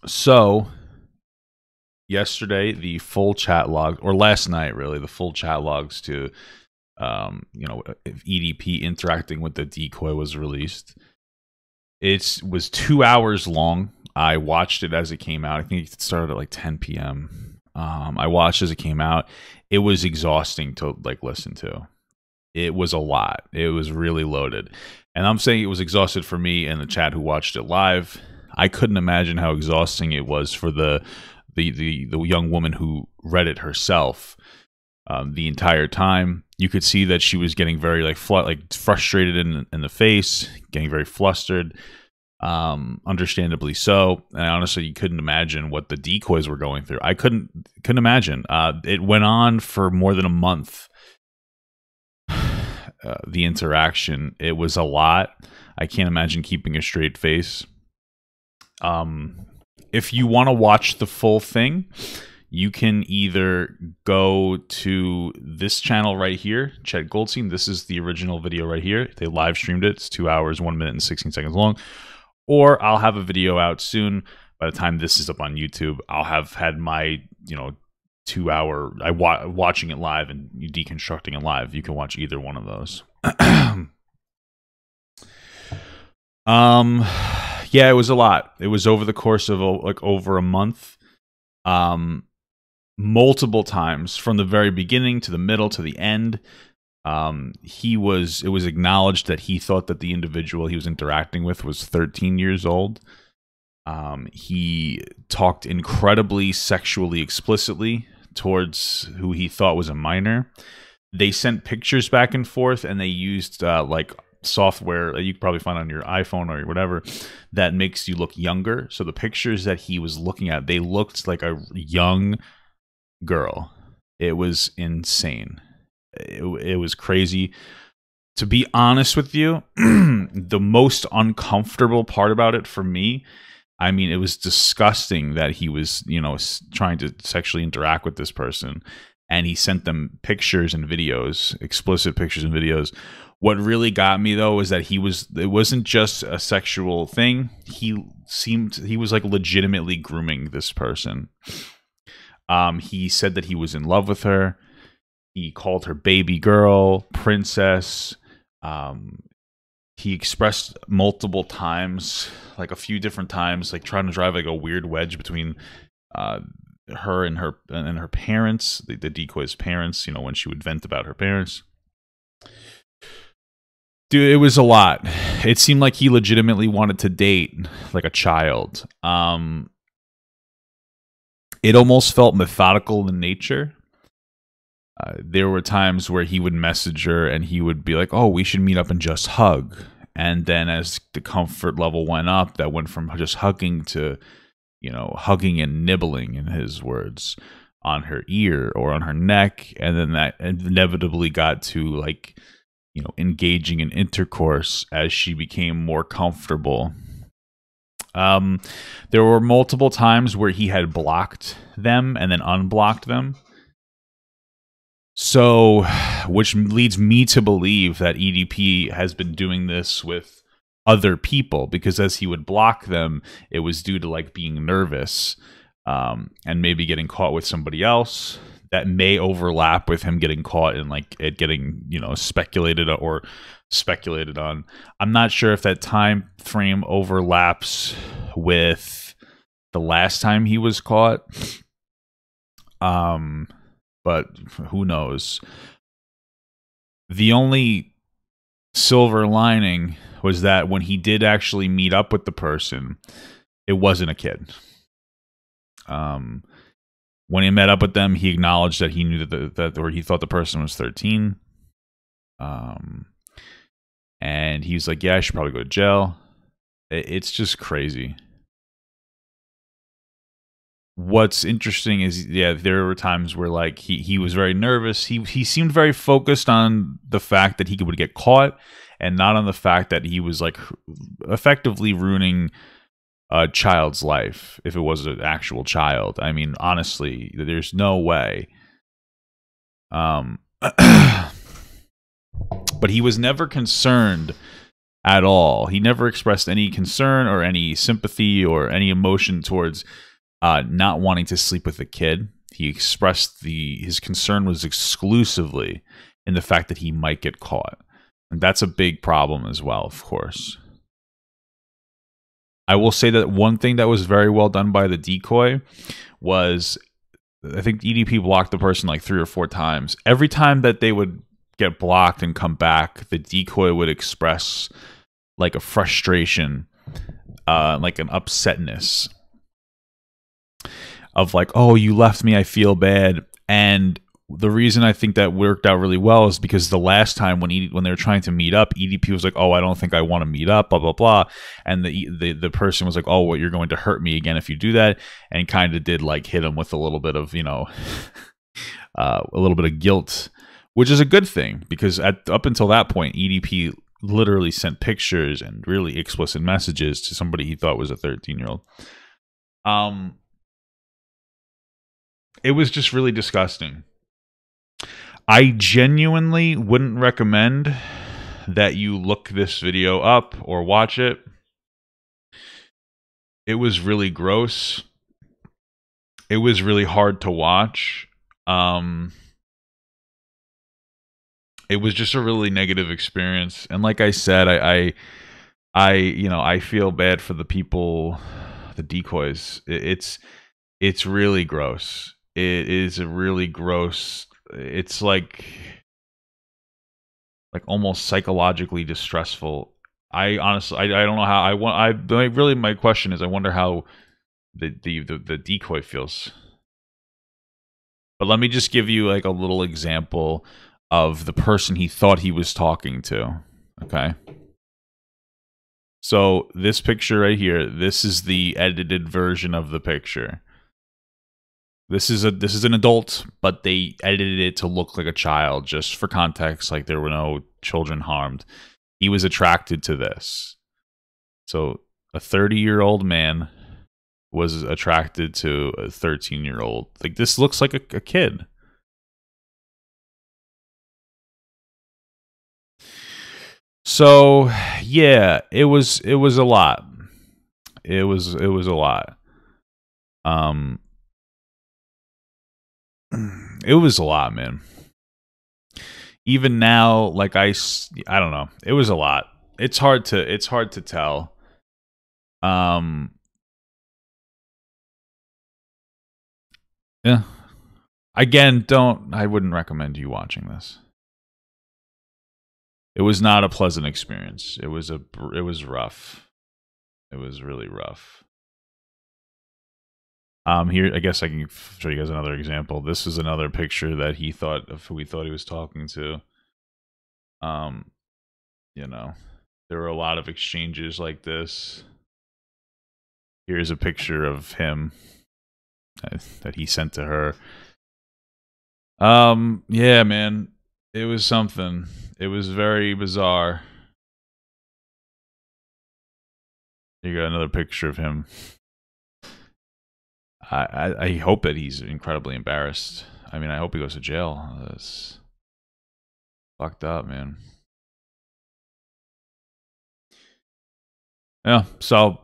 So yesterday, the full chat log, or last night, really, the full chat logs to, if EDP interacting with the decoy was released. It was 2 hours long. I watched it as it came out. I think it started at like 10 p.m. I watched as it came out. It was exhausting to listen to. It was a lot. It was really loaded. And I'm saying it was exhausted for me and the chat who watched it live. I couldn't imagine how exhausting it was for the young woman who read it herself. The entire time, you could see that she was getting very frustrated in the face, getting very flustered. Understandably so. And honestly, you couldn't imagine what the decoys were going through. I couldn't imagine. It went on for more than a month. The interaction, it was a lot. I can't imagine keeping a straight face. If you want to watch the full thing, you can either go to this channel right here, Chet Goldstein. This is the original video right here. They live streamed it. It's 2 hours, 1 minute and 16 seconds long. Or I'll have a video out soon. By the time this is up on YouTube, I'll have had my 2 hour watching it live and deconstructing it live. You can watch either one of those. Yeah, it was a lot. It was over the course of over a month. Multiple times from the very beginning to the middle to the end. It was acknowledged that he thought that the individual he was interacting with was 13 years old. He talked incredibly sexually explicitly towards who he thought was a minor. They sent pictures back and forth, and they used software that you could probably find on your iPhone or whatever that makes you look younger. So the pictures that he was looking at, they looked like a young girl. It was insane. It was crazy. To be honest with you, the most uncomfortable part about it for me, I mean, it was disgusting that he was, trying to sexually interact with this person, and he sent them pictures and videos, explicit pictures and videos. What really got me though is that it wasn't just a sexual thing. He was like legitimately grooming this person. He said that he was in love with her. He called her baby girl, princess. He expressed multiple times, like a few different times, like trying to drive like a weird wedge between her and her parents, the decoy's parents, when she would vent about her parents. Dude, it was a lot. It seemed like he legitimately wanted to date like a child. It almost felt methodical in nature. There were times where he would message her and he would be like, "Oh, we should meet up and just hug." And then as the comfort level went up, that went from just hugging to, hugging and nibbling, in his words, on her ear or on her neck. And then that inevitably got to engaging in intercourse as she became more comfortable. There were multiple times where he had blocked them and then unblocked them. So, which leads me to believe that EDP has been doing this with other people, because as he would block them, it was due to being nervous, and maybe getting caught with somebody else. That may overlap with him getting caught in it getting speculated on. I'm not sure if that time frame overlaps with the last time he was caught. But who knows? The only silver lining was that when he did actually meet up with the person, it wasn't a kid. When he met up with them, he acknowledged that he knew or he thought the person was 13. And he was like, "Yeah, I should probably go to jail." It's just crazy. What's interesting is, yeah, there were times where he was very nervous. He seemed very focused on the fact that he would get caught, and not on the fact that he was effectively ruining a child's life if it was an actual child. I mean, honestly, there's no way. But he was never concerned at all. He never expressed any concern or any sympathy or any emotion towards not wanting to sleep with the kid. He expressed his concern was exclusively in the fact that he might get caught. And that's a big problem as well, of course. I will say that one thing that was very well done by the decoy was, I think EDP blocked the person like 3 or 4 times. Every time that they would get blocked and come back, the decoy would express like a frustration, like an upsetness of like, oh, you left me, I feel bad. And the reason I think that worked out really well is because the last time when they were trying to meet up, EDP was like, oh, I don't think I want to meet up, blah, blah, blah. And the person was like, oh, well, you're going to hurt me again if you do that. And kind of did like hit him with a little bit of, you know, a little bit of guilt, which is a good thing because up until that point, EDP literally sent pictures and really explicit messages to somebody he thought was a 13-year-old. It was just really disgusting. I genuinely wouldn't recommend that you look this video up or watch it. It was really gross. It was really hard to watch. It was just a really negative experience. And like I said, I you know, I feel bad for the people, the decoys. It's really gross. It is a really gross. It's like almost psychologically distressful. I honestly, I don't know how. Really, my question is, I wonder how the decoy feels. But let me just give you like a little example of the person he thought he was talking to. Okay. So this picture right here, this is the edited version of the picture. This is an adult, but they edited it to look like a child, just for context, like there were no children harmed. He was attracted to this. So a 30-year-old man was attracted to a 13-year-old. Like, this looks like a kid. So yeah, it was a lot. It was a lot. It was a lot, man. Even now, like I don't know. It was a lot. It's hard to tell. Yeah. Again, I wouldn't recommend you watching this. It was not a pleasant experience. It was rough. It was really rough. Here, I guess I can show you guys another example. This is another picture that he thought of who he thought he was talking to. You know, there were a lot of exchanges like this. Here's a picture of him that he sent to her. Yeah, man, it was something. It was very bizarre. You got another picture of him. I hope that he's incredibly embarrassed. I mean, I hope he goes to jail. That's fucked up, man. Yeah, so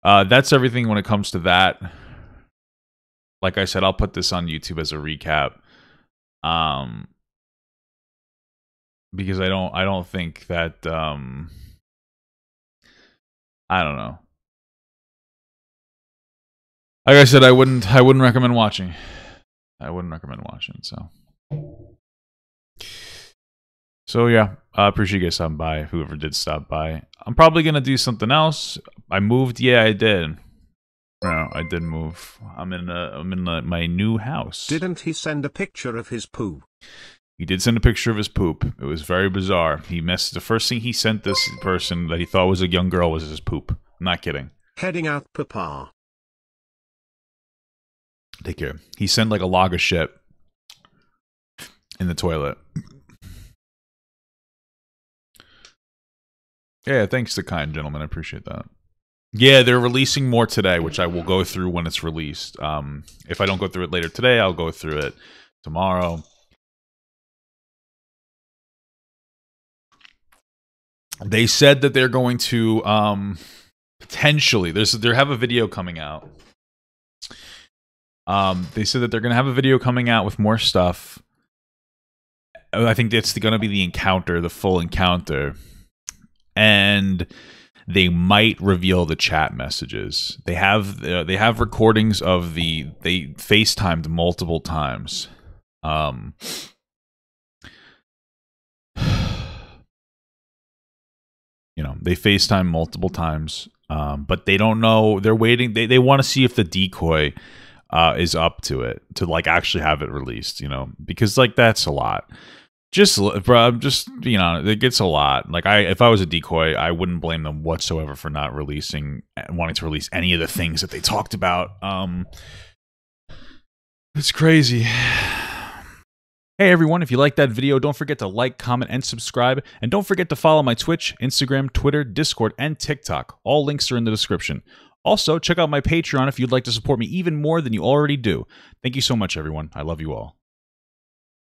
that's everything when it comes to that. Like I said, I'll put this on YouTube as a recap. Because I don't think that I don't know. Like I said, I wouldn't recommend watching. I wouldn't recommend watching, so yeah, I appreciate you guys stopping by, whoever did stop by. I'm probably gonna do something else. I moved, yeah, I did. No, I did move. I'm in my new house. Didn't he send a picture of his poo? He did send a picture of his poop. It was very bizarre. The first thing he sent this person that he thought was a young girl was his poop. I'm not kidding. Heading out, Papa. Take care. He sent like a log of shit in the toilet. Yeah, thanks to kind gentlemen. I appreciate that. Yeah, they're releasing more today, which I will go through when it's released. If I don't go through it later today, I'll go through it tomorrow. They said that they're going to potentially they have a video coming out. They said that they're going to have a video coming out with more stuff. I think it's going to be the encounter, the full encounter, and they might reveal the chat messages. They have recordings of they FaceTimed multiple times. You know, they FaceTime multiple times, but they don't know. They're waiting. They want to see if the decoy is up to it, to like actually have it released, you know, because like that's a lot. Just, bro, just, you know, it gets a lot. Like if I was a decoy, I wouldn't blame them whatsoever for not wanting to release any of the things that they talked about. It's crazy. Hey everyone, if you liked that video, don't forget to like, comment, and subscribe. And don't forget to follow my Twitch, Instagram, Twitter, Discord, and TikTok. All links are in the description. Also, check out my Patreon if you'd like to support me even more than you already do. Thank you so much, everyone. I love you all.